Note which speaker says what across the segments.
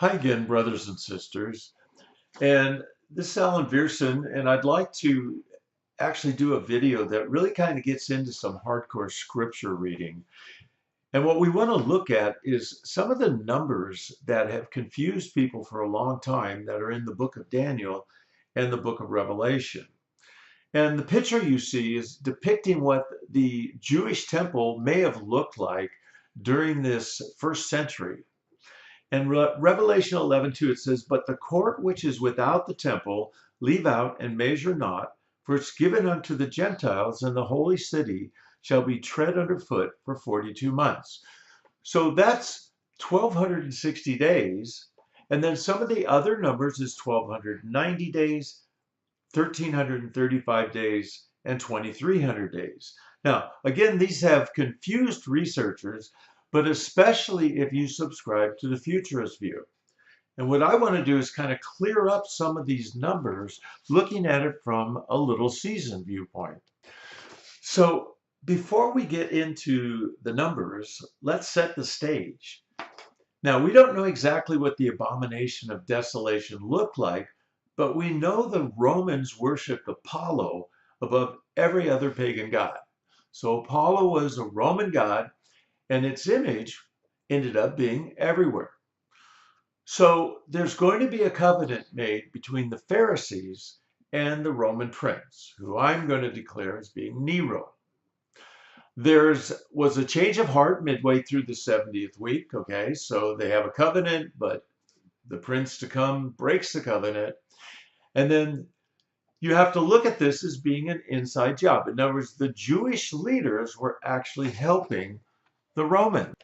Speaker 1: Hi again, brothers and sisters. And this is Alan Vierson, and I'd like to actually do a video that really kind of gets into some hardcore scripture reading. And what we want to look at is some of the numbers that have confused people for a long time that are in the book of Daniel and the book of Revelation. And the picture you see is depicting what the Jewish temple may have looked like during this first century. And Revelation 11:2, it says, "But the court which is without the temple, leave out and measure not, for it's given unto the Gentiles, and the holy city shall be tread underfoot for 42 months." So that's 1,260 days. And then some of the other numbers is 1,290 days, 1,335 days, and 2,300 days. Now, again, these have confused researchers, but especially if you subscribe to the futurist view. And what I want to do is kind of clear up some of these numbers, looking at it from a little seasoned viewpoint. So before we get into the numbers, let's set the stage. Now, we don't know exactly what the abomination of desolation looked like, but we know the Romans worshiped Apollo above every other pagan god. So Apollo was a Roman god, and its image ended up being everywhere. So there's going to be a covenant made between the Pharisees and the Roman prince, who I'm going to declare as being Nero. There was a change of heart midway through the 70th week. Okay, so they have a covenant, but the prince to come breaks the covenant. And then you have to look at this as being an inside job. In other words, the Jewish leaders were actually helping the Romans.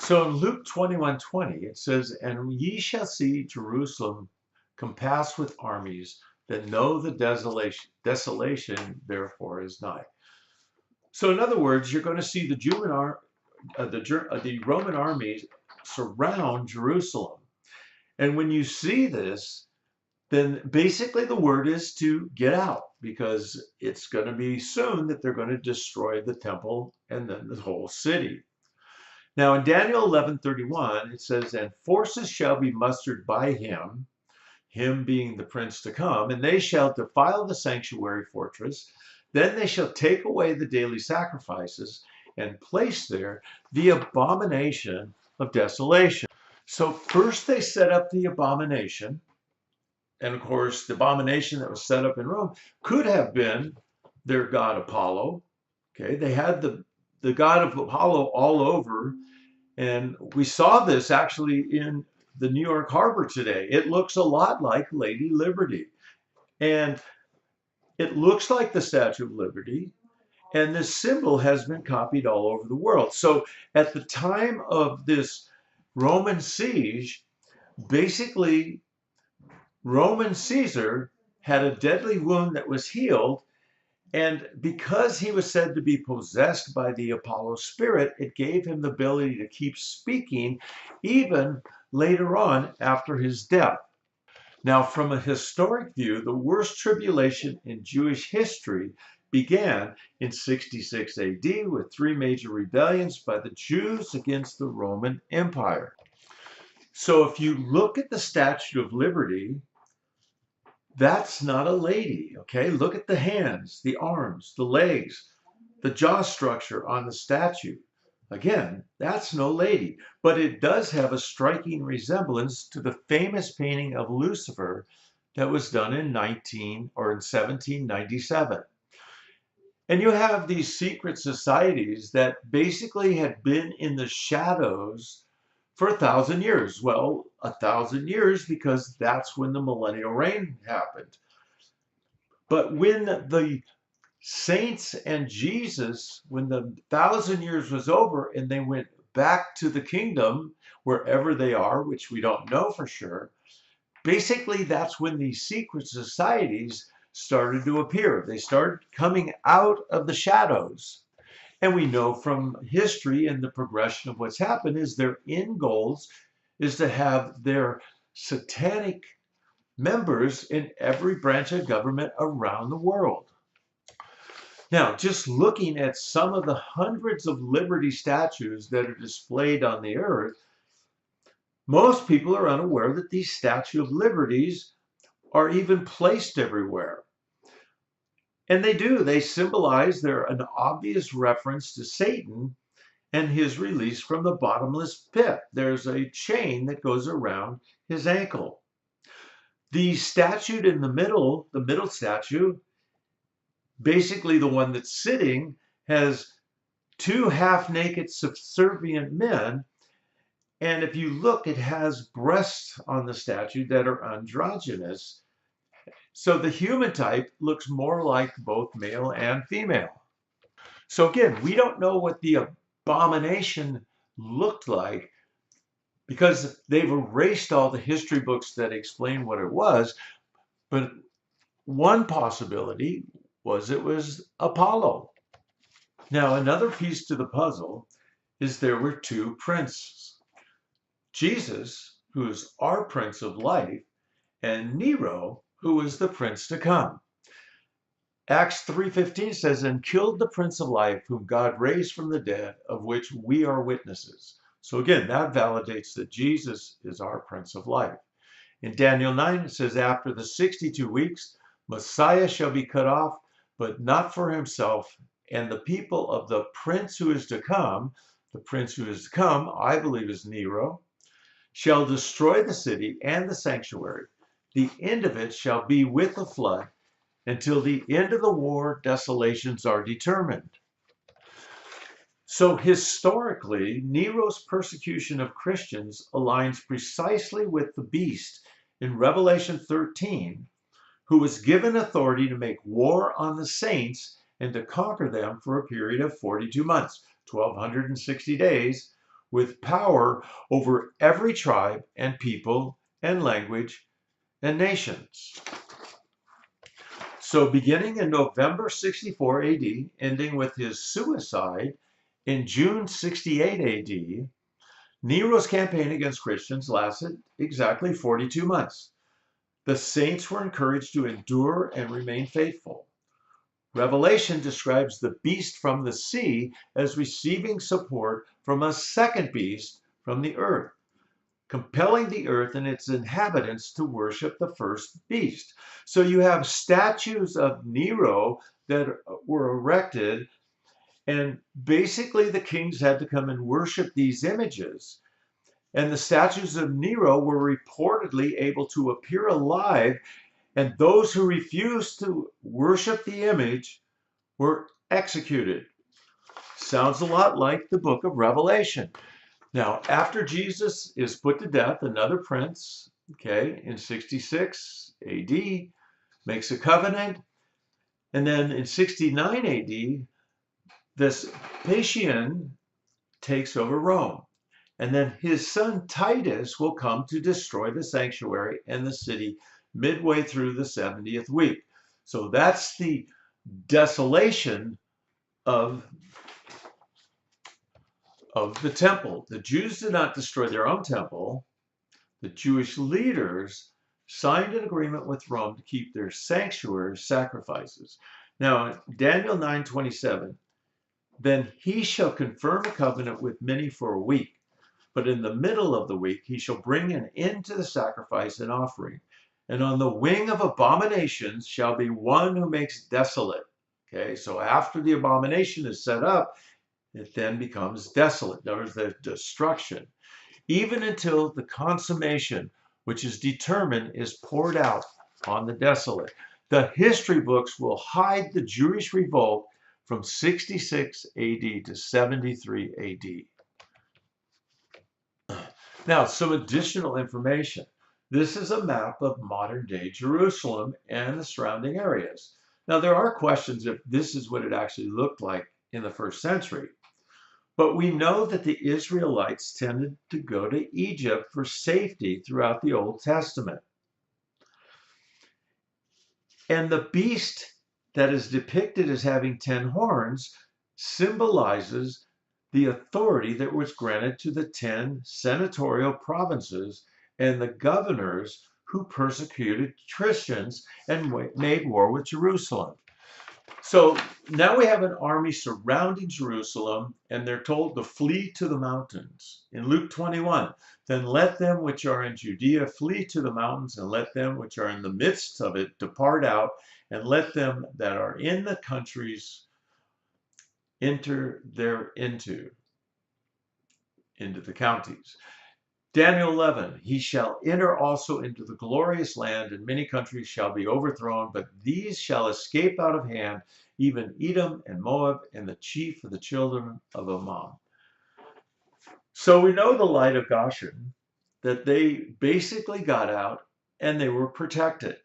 Speaker 1: So in Luke 21:20, it says, "And ye shall see Jerusalem compassed with armies, that know the desolation therefore is nigh." So in other words, you're going to see the Roman armies surround Jerusalem. And when you see this, then basically the word is to get out, because it's going to be soon that they're going to destroy the temple and then the whole city. Now in Daniel 11:31, it says, "And forces shall be mustered by him," him being the prince to come, "and they shall defile the sanctuary fortress. Then they shall take away the daily sacrifices and place there the abomination of desolation." So first they set up the abomination. And of course, the abomination that was set up in Rome could have been their god Apollo. Okay, they had the god of Apollo all over. And we saw this actually in the New York Harbor today. It looks a lot like Lady Liberty. And it looks like the Statue of Liberty. And this symbol has been copied all over the world. So at the time of this Roman siege, basically Roman Caesar had a deadly wound that was healed. And because he was said to be possessed by the Apollo spirit, it gave him the ability to keep speaking even later on after his death. Now, from a historic view, the worst tribulation in Jewish history began in 66 AD with three major rebellions by the Jews against the Roman Empire. So if you look at the Statue of Liberty, that's not a lady, okay? Look at the hands, the arms, the legs, the jaw structure on the statue. Again, that's no lady, but it does have a striking resemblance to the famous painting of Lucifer that was done in 1797. And you have these secret societies that basically had been in the shadows for 1,000 years. Well, 1,000 years because that's when the millennial reign happened. But when the saints and Jesus, when the 1,000 years was over and they went back to the kingdom, wherever they are, which we don't know for sure, basically that's when these secret societies started to appear. They started coming out of the shadows. And we know from history and the progression of what's happened is their end goals is to have their satanic members in every branch of government around the world. Now, just looking at some of the hundreds of liberty statues that are displayed on the earth, Most people are unaware that these Statue of Liberties are even placed everywhere. And they do. They symbolize, they're an obvious reference to Satan and his release from the bottomless pit. There's a chain that goes around his ankle. The statue in the middle statue, basically the one that's sitting, has two half-naked subservient men. And if you look, it has breasts on the statue that are androgynous. So the human type looks more like both male and female. So again, we don't know what the abomination looked like because they've erased all the history books that explain what it was. But one possibility was it was Apollo. Now, another piece to the puzzle is there were two princes. Jesus, who is our Prince of Life, and Nero, who is the prince to come. Acts 3:15 says, and killed the Prince of Life, whom God raised from the dead, of which we are witnesses. So again, that validates that Jesus is our Prince of Life. In Daniel 9, it says, after the 62 weeks, Messiah shall be cut off, but not for himself, and the people of the prince who is to come, the prince who is to come, I believe is Nero, shall destroy the city and the sanctuary. The end of it shall be with the flood. Until the end of the war, desolations are determined. So historically, Nero's persecution of Christians aligns precisely with the beast in Revelation 13, who was given authority to make war on the saints and to conquer them for a period of 42 months, 1,260 days, with power over every tribe and people and language and nations. So beginning in November 64 AD, ending with his suicide in June 68 AD, Nero's campaign against Christians lasted exactly 42 months. The saints were encouraged to endure and remain faithful. Revelation describes the beast from the sea as receiving support from a second beast from the earth, compelling the earth and its inhabitants to worship the first beast. So you have statues of Nero that were erected, and basically the kings had to come and worship these images. And the statues of Nero were reportedly able to appear alive, and those who refused to worship the image were executed. Sounds a lot like the book of Revelation. Now, after Jesus is put to death, another prince, in 66 AD, makes a covenant. And then in 69 AD, Vespasian takes over Rome. And then his son Titus will come to destroy the sanctuary and the city midway through the 70th week. So that's the desolation of the temple. The Jews did not destroy their own temple. The Jewish leaders signed an agreement with Rome to keep their sanctuary sacrifices. Now, Daniel 9:27, then he shall confirm a covenant with many for a week, but in the middle of the week he shall bring an end to the sacrifice and offering. And on the wing of abominations shall be one who makes desolate. So after the abomination is set up, it then becomes desolate. There's the destruction. Even until the consummation, which is determined, is poured out on the desolate. The history books will hide the Jewish revolt from 66 AD to 73 AD. Now, some additional information. This is a map of modern-day Jerusalem and the surrounding areas. Now, there are questions if this is what it actually looked like in the first century. But we know that the Israelites tended to go to Egypt for safety throughout the Old Testament. And the beast that is depicted as having 10 horns symbolizes the authority that was granted to the 10 senatorial provinces and the governors who persecuted Christians and made war with Jerusalem. So now we have an army surrounding Jerusalem, and they're told to flee to the mountains. In Luke 21, then let them which are in Judea flee to the mountains, and let them which are in the midst of it depart out, and let them that are in the countries enter into the counties. Daniel 11, he shall enter also into the glorious land, and many countries shall be overthrown, but these shall escape out of hand, even Edom and Moab and the chief of the children of Ammon. So we know the light of Goshen, that they basically got out and they were protected.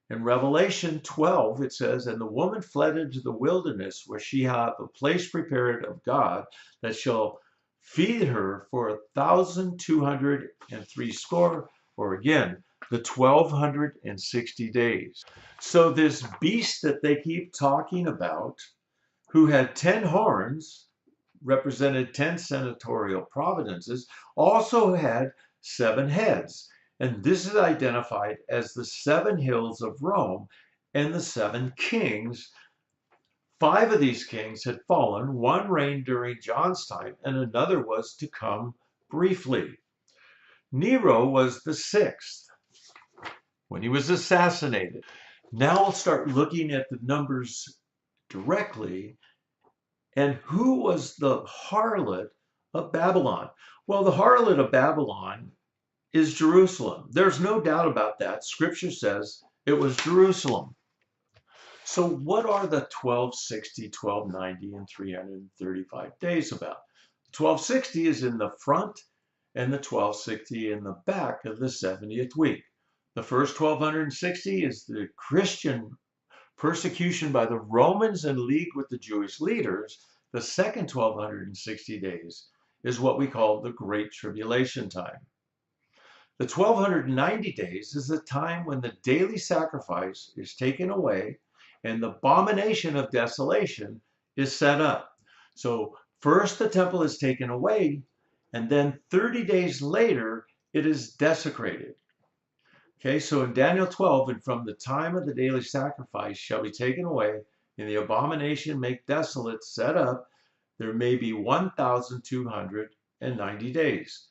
Speaker 1: In Revelation 12, it says, and the woman fled into the wilderness, where she hath a place prepared of God, that shall feed her for 1,260, or again, the 1,260 days. So this beast that they keep talking about, who had 10 horns, represented 10 senatorial providences, also had 7 heads. And this is identified as the 7 hills of Rome and the 7 kings. 5 of these kings had fallen. 1 reigned during John's time, and another was to come briefly. Nero was the 6th when he was assassinated. Now we'll start looking at the numbers directly. And who was the harlot of Babylon? Well, the harlot of Babylon is Jerusalem. There's no doubt about that. Scripture says it was Jerusalem. So what are the 1260, 1290, and 335 days about? 1260 is in the front and the 1260 in the back of the 70th week. The first 1260 is the Christian persecution by the Romans in league with the Jewish leaders. The second 1260 days is what we call the Great Tribulation time. The 1290 days is the time when the daily sacrifice is taken away and the abomination of desolation is set up. So first the temple is taken away, and then 30 days later it is desecrated. Okay, so in Daniel 12, and from the time of the daily sacrifice shall be taken away, and the abomination make desolate set up, there may be 1,290 days.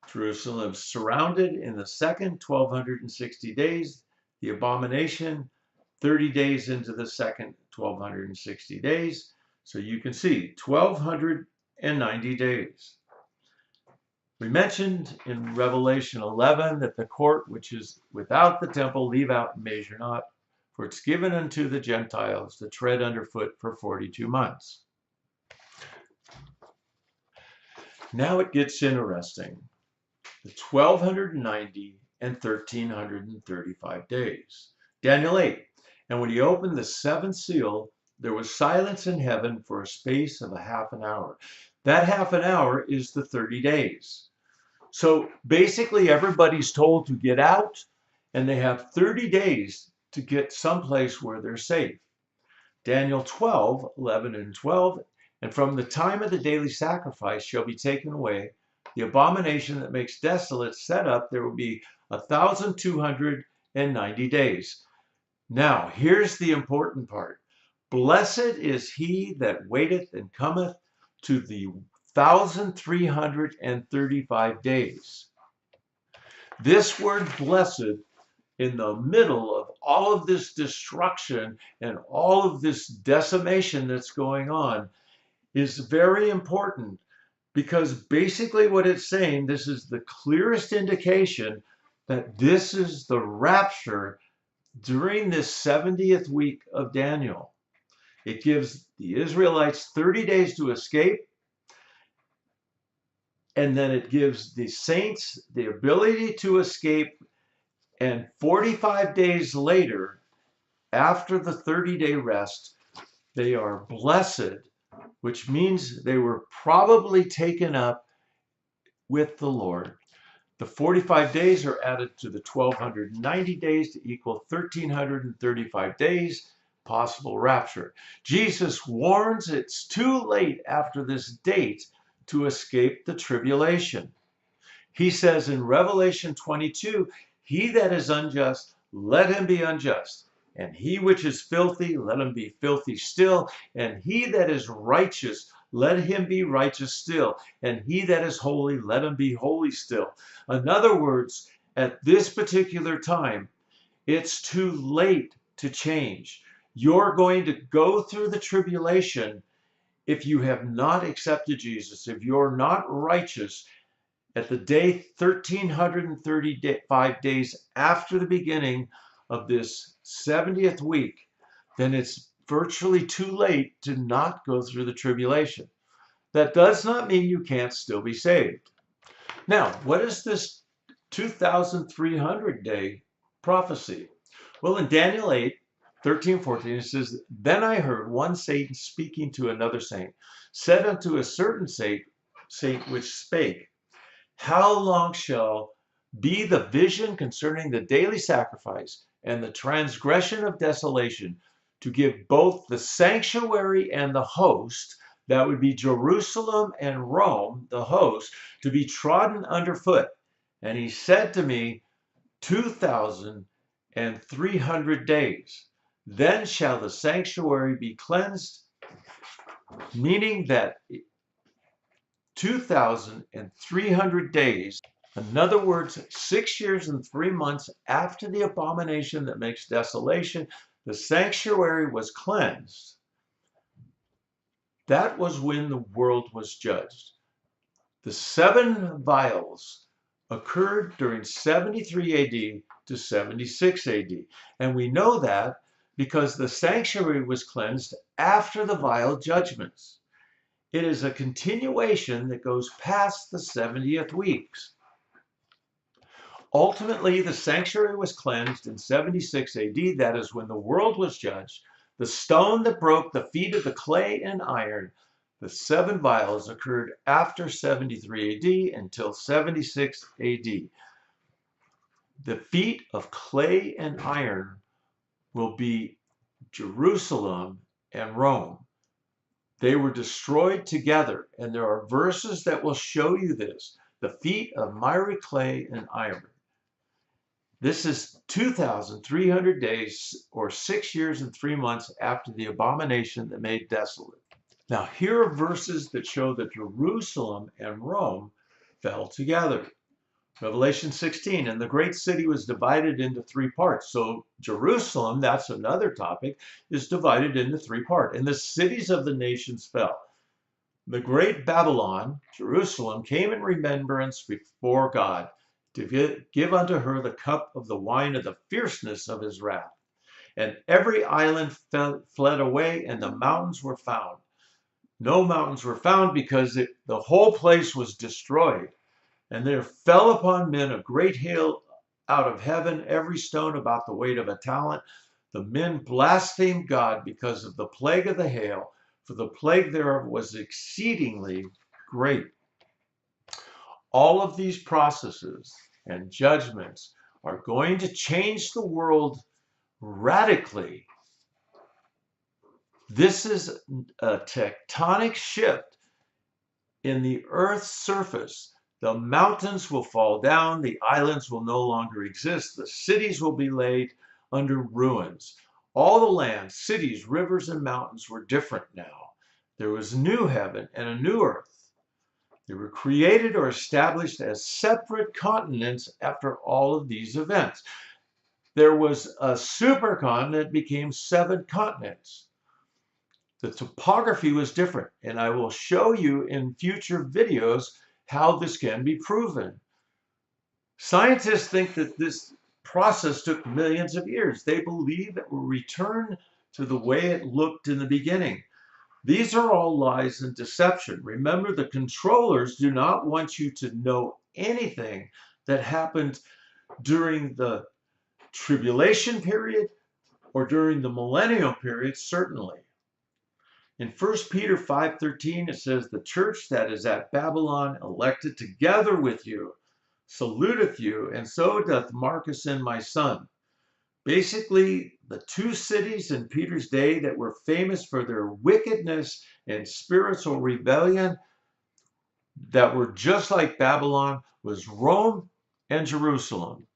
Speaker 1: Jerusalem surrounded in the second 1,260 days, the abomination 30 days into the second 1,260 days. So you can see 1,290 days. We mentioned in Revelation 11 that the court which is without the temple leave out and measure not, for it's given unto the Gentiles to tread underfoot for 42 months. Now it gets interesting. The 1,290 and 1,335 days. Daniel 8, and when he opened the 7th seal, there was silence in heaven for a space of a half an hour. That half an hour is the 30 days. So basically everybody's told to get out, and they have 30 days to get someplace where they're safe. Daniel 12, 11 and 12, and from the time of the daily sacrifice shall be taken away, the abomination that makes desolate set up, there will be 1,290 days. Now, here's the important part. Blessed is he that waiteth and cometh to the 1,335 days. This word blessed, in the middle of all of this destruction and all of this decimation that's going on, is very important, because basically what it's saying, this is the clearest indication that this is the rapture during this 70th week of Daniel. It gives the Israelites 30 days to escape, and then it gives the saints the ability to escape, and 45 days later, after the 30-day rest, they are blessed, which means they were probably taken up with the Lord. The 45 days are added to the 1,290 days to equal 1,335 days, possible rapture. Jesus warns it's too late after this date to escape the tribulation. He says in Revelation 22, he that is unjust, let him be unjust. And he which is filthy, let him be filthy still. And he that is righteous, let him be righteous still. And he that is holy, let him be holy still. In other words, at this particular time, it's too late to change. You're going to go through the tribulation if you have not accepted Jesus, if you're not righteous at the day 1335 days after the beginning of this 70th week, then it's virtually too late to not go through the tribulation. That does not mean you can't still be saved. Now, what is this 2,300 day prophecy? Well, in Daniel 8, 13, 14, it says, Then I heard one saint speaking to another saint, said unto a certain saint which spake, How long shall be the vision concerning the daily sacrifice and the transgression of desolation, to give both the sanctuary and the host, that would be Jerusalem and Rome, the host, to be trodden underfoot? And he said to me, 2,300 days. Then shall the sanctuary be cleansed, meaning that 2,300 days, in other words, 6 years and 3 months after the abomination that makes desolation, the sanctuary was cleansed. That was when the world was judged. The 7 vials occurred during 73 AD to 76 AD. And we know that because the sanctuary was cleansed after the vial judgments. It is a continuation that goes past the 70th weeks. Ultimately, the sanctuary was cleansed in 76 AD. That is when the world was judged. The stone that broke the feet of the clay and iron, the 7 vials, occurred after 73 AD until 76 AD. The feet of clay and iron will be Jerusalem and Rome. They were destroyed together, and there are verses that will show you this. The feet of miry clay and iron. This is 2,300 days, or 6 years and 3 months after the abomination that made desolate. Now, here are verses that show that Jerusalem and Rome fell together. Revelation 16, and the great city was divided into 3 parts. So Jerusalem, that's another topic, is divided into 3 parts. And the cities of the nations fell. The great Babylon, Jerusalem, came in remembrance before God to give unto her the cup of the wine of the fierceness of his wrath. And every island fled away, and the mountains were found. No mountains were found because the whole place was destroyed. And there fell upon men a great hail out of heaven, every stone about the weight of a talent. The men blasphemed God because of the plague of the hail, for the plague thereof was exceedingly great. All of these processes and judgments are going to change the world radically. This is a tectonic shift in the Earth's surface. The mountains will fall down, the islands will no longer exist, the cities will be laid under ruins. All the land, cities, rivers, and mountains were different now. There was a new heaven and a new earth. They were created or established as separate continents after all of these events. There was a supercontinent, became 7 continents. The topography was different, and I will show you in future videos how this can be proven. Scientists think that this process took millions of years. They believe it will return to the way it looked in the beginning. These are all lies and deception. Remember, the controllers do not want you to know anything that happened during the tribulation period or during the millennial period, certainly. In 1 Peter 5:13, it says, The church that is at Babylon, elected together with you, saluteth you, and so doth Marcus and my son. Basically, the 2 cities in Peter's day that were famous for their wickedness and spiritual rebellion, that were just like Babylon, was Rome and Jerusalem.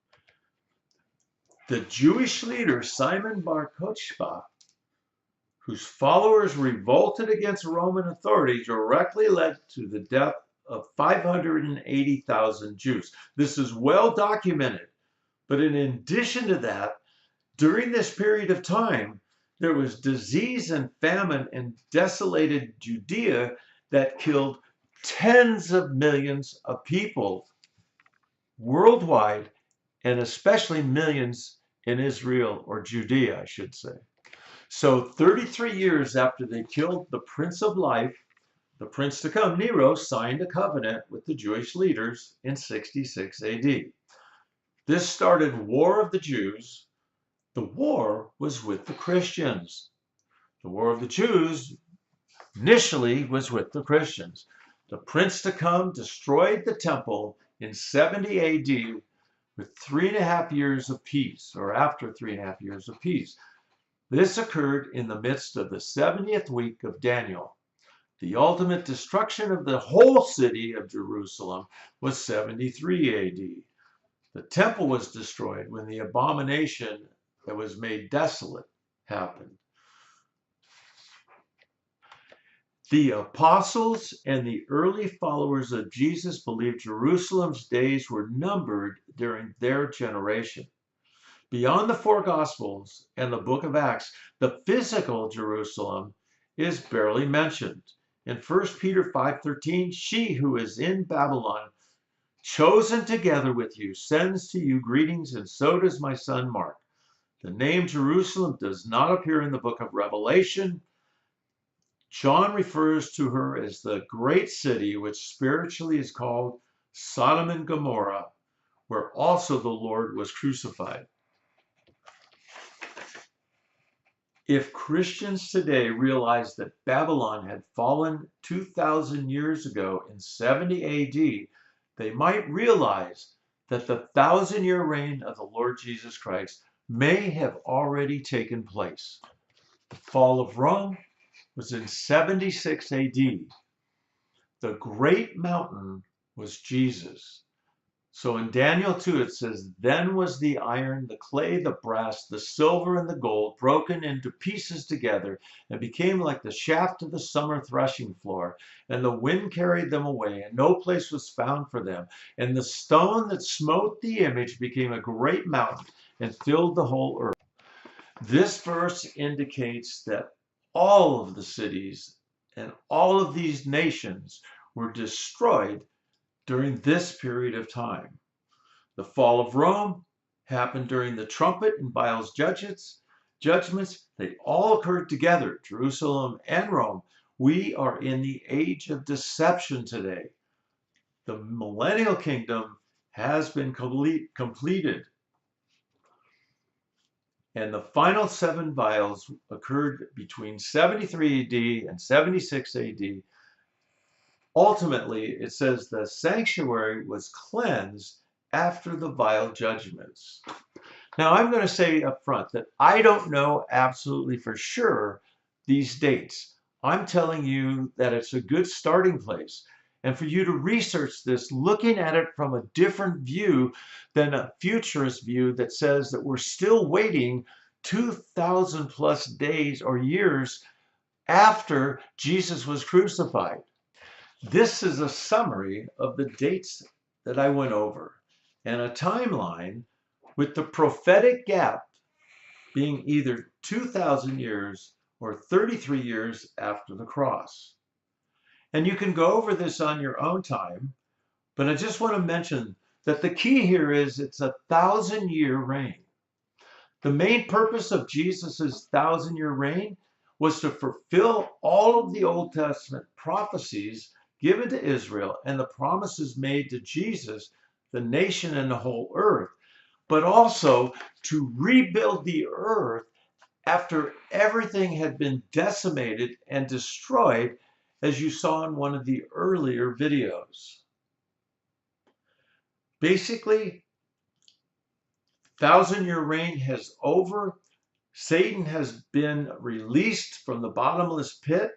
Speaker 1: The Jewish leader Simon Bar Kokhba, whose followers revolted against Roman authority, directly led to the death of 580,000 Jews. This is well documented. But in addition to that, during this period of time, there was disease and famine in desolated Judea that killed tens of millions of people worldwide, and especially millions in Israel, or Judea, I should say. So 33 years after they killed the Prince of Life, the prince to come, Nero, signed a covenant with the Jewish leaders in 66 AD. This started War of the Jews. The war was with the Christians. The War of the Jews initially was with the Christians. The prince to come destroyed the temple in 70 AD with 3.5 years of peace, or after 3.5 years of peace. This occurred in the midst of the 70th week of Daniel. The ultimate destruction of the whole city of Jerusalem was 73 AD. The temple was destroyed when the abomination that was made desolate happened. The apostles and the early followers of Jesus believed Jerusalem's days were numbered during their generation. Beyond the four Gospels and the book of Acts, the physical Jerusalem is barely mentioned. In 1 Peter 5:13, she who is in Babylon, chosen together with you, sends to you greetings, and so does my son Mark. The name Jerusalem does not appear in the book of Revelation. John refers to her as the great city, which spiritually is called Sodom and Gomorrah, where also the Lord was crucified. If Christians today realized that Babylon had fallen 2,000 years ago in 70 AD, they might realize that the 1,000-year reign of the Lord Jesus Christ may have already taken place. The fall of Rome was in 76 AD. The great mountain was Jesus. So in Daniel 2, it says, then was the iron, the clay, the brass, the silver, and the gold broken into pieces together and became like the shaft of the summer threshing floor. And the wind carried them away, and no place was found for them. And the stone that smote the image became a great mountain and filled the whole earth. This verse indicates that all of the cities and all of these nations were destroyed during this period of time. The fall of Rome happened during the trumpet and Baal's judgments. They all occurred together, Jerusalem and Rome. We are in the age of deception today. The millennial kingdom has been completed. And the final 7 vials occurred between 73 AD and 76 AD. Ultimately, it says the sanctuary was cleansed after the vial judgments. Now, I'm going to say up front that I don't know absolutely for sure these dates. I'm telling you that it's a good starting place. And for you to research this, looking at it from a different view than a futurist view that says that we're still waiting 2,000 plus days or years after Jesus was crucified. This is a summary of the dates that I went over and a timeline with the prophetic gap being either 2,000 years or 33 years after the cross. And you can go over this on your own time, but I just want to mention that the key here is it's a 1,000-year reign. The main purpose of Jesus's 1,000-year reign was to fulfill all of the Old Testament prophecies given to Israel and the promises made to Jesus, the nation, and the whole earth, but also to rebuild the earth after everything had been decimated and destroyed, as you saw in one of the earlier videos. Basically, 1,000-year reign has over. Satan has been released from the bottomless pit,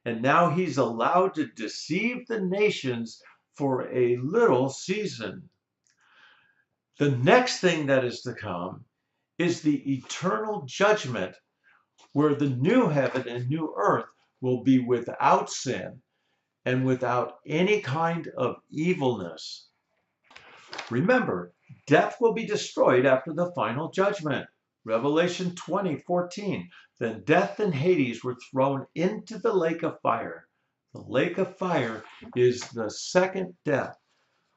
Speaker 1: and now he's allowed to deceive the nations for a little season. The next thing that is to come is the eternal judgment where the new heaven and new earth will be without sin and without any kind of evilness. Remember, death will be destroyed after the final judgment. Revelation 20:14. Then death and Hades were thrown into the lake of fire. The lake of fire is the second death.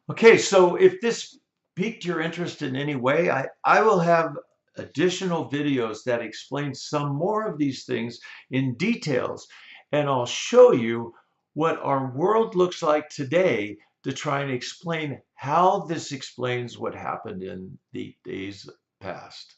Speaker 1: Okay, so if this piqued your interest in any way, I will have additional videos that explain some more of these things in details, and I'll show you what our world looks like today to try and explain how this explains what happened in the days past.